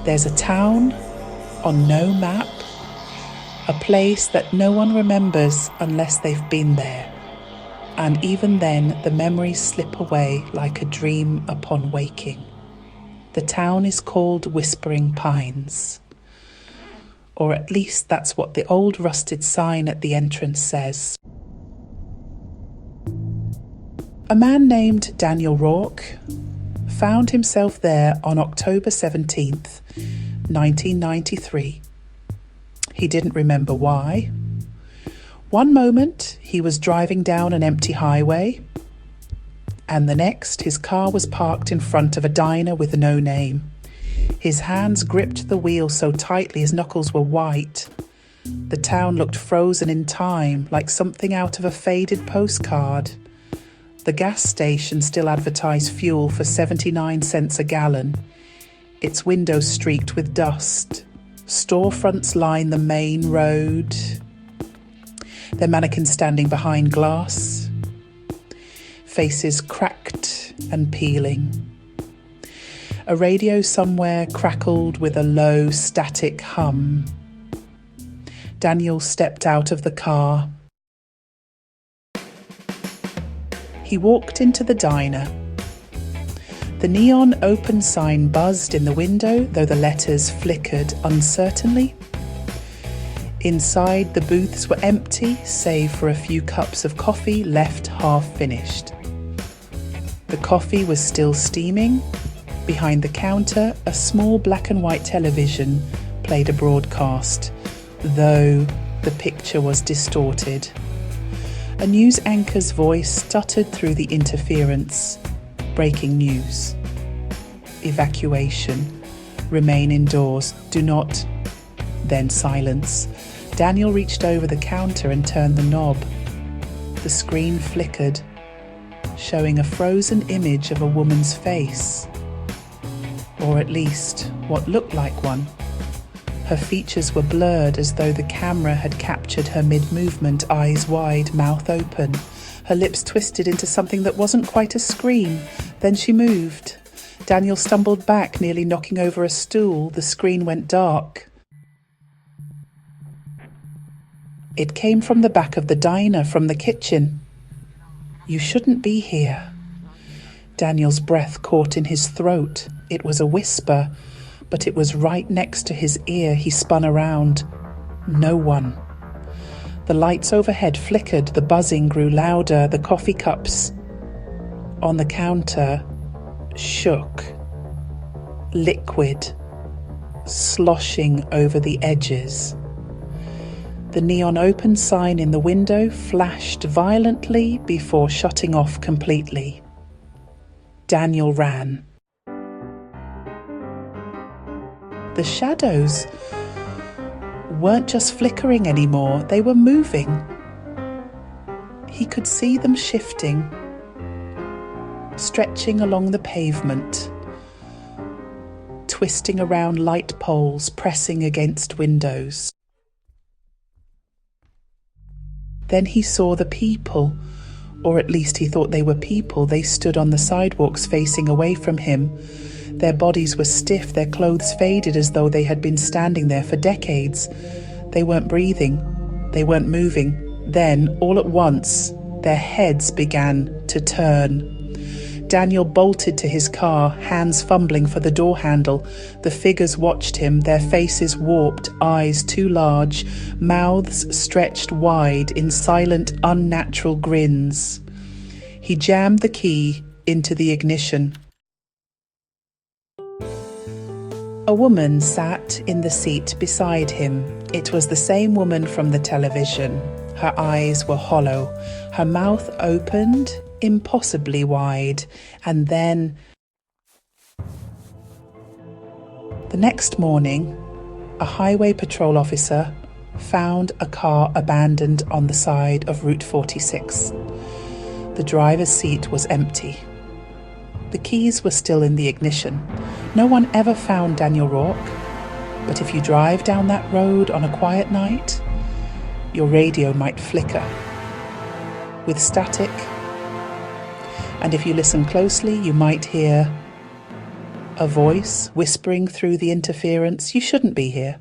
There's a town on no map, a place that no one remembers unless they've been there. And even then, the memories slip away like a dream upon waking. The town is called Whispering Pines. Or at least that's what the old rusted sign at the entrance says. A man named Daniel Rourke found himself there on October 17th, 1993. He didn't remember why. One moment, he was driving down an empty highway, and the next, his car was parked in front of a diner with no name. His hands gripped the wheel so tightly his knuckles were white. The town looked frozen in time, like something out of a faded postcard. The gas station still advertised fuel for 79 cents a gallon, its windows streaked with dust. Storefronts line the main road, their mannequins standing behind glass, faces cracked and peeling. A radio somewhere crackled with a low, static hum. Daniel stepped out of the car. He walked into the diner. The neon open sign buzzed in the window, though the letters flickered uncertainly. Inside, the booths were empty, save for a few cups of coffee left half-finished. The coffee was still steaming. Behind the counter, a small black and white television played a broadcast, though the picture was distorted. A news anchor's voice stuttered through the interference. Breaking news. Evacuation. Remain indoors. Do not. Then silence. Daniel reached over the counter and turned the knob. The screen flickered, showing a frozen image of a woman's face. Or at least what looked like one. Her features were blurred as though the camera had captured her mid-movement, eyes wide, mouth open. Her lips twisted into something that wasn't quite a scream. Then she moved. Daniel stumbled back, nearly knocking over a stool. The screen went dark. It came from the back of the diner, from the kitchen. You shouldn't be here. Daniel's breath caught in his throat. It was a whisper, but it was right next to his ear. He spun around. No one. The lights overhead flickered. The buzzing grew louder. The coffee cups on the counter shook. Liquid, sloshing over the edges. The neon open sign in the window flashed violently before shutting off completely. Daniel ran. The shadows weren't just flickering anymore, they were moving. He could see them shifting, stretching along the pavement, twisting around light poles, pressing against windows. Then he saw the people, or at least he thought they were people. They stood on the sidewalks facing away from him. Their bodies were stiff, their clothes faded as though they had been standing there for decades. They weren't breathing, they weren't moving. Then, all at once, their heads began to turn. Daniel bolted to his car, hands fumbling for the door handle. The figures watched him, their faces warped, eyes too large, mouths stretched wide in silent, unnatural grins. He jammed the key into the ignition. A woman sat in the seat beside him. It was the same woman from the television. Her eyes were hollow, her mouth opened impossibly wide, and then the next morning, a highway patrol officer found a car abandoned on the side of Route 46. The driver's seat was empty. The keys were still in the ignition. No one ever found Daniel Rourke, but if you drive down that road on a quiet night, your radio might flicker with static, and if you listen closely, you might hear A voice whispering through the interference, "You shouldn't be here."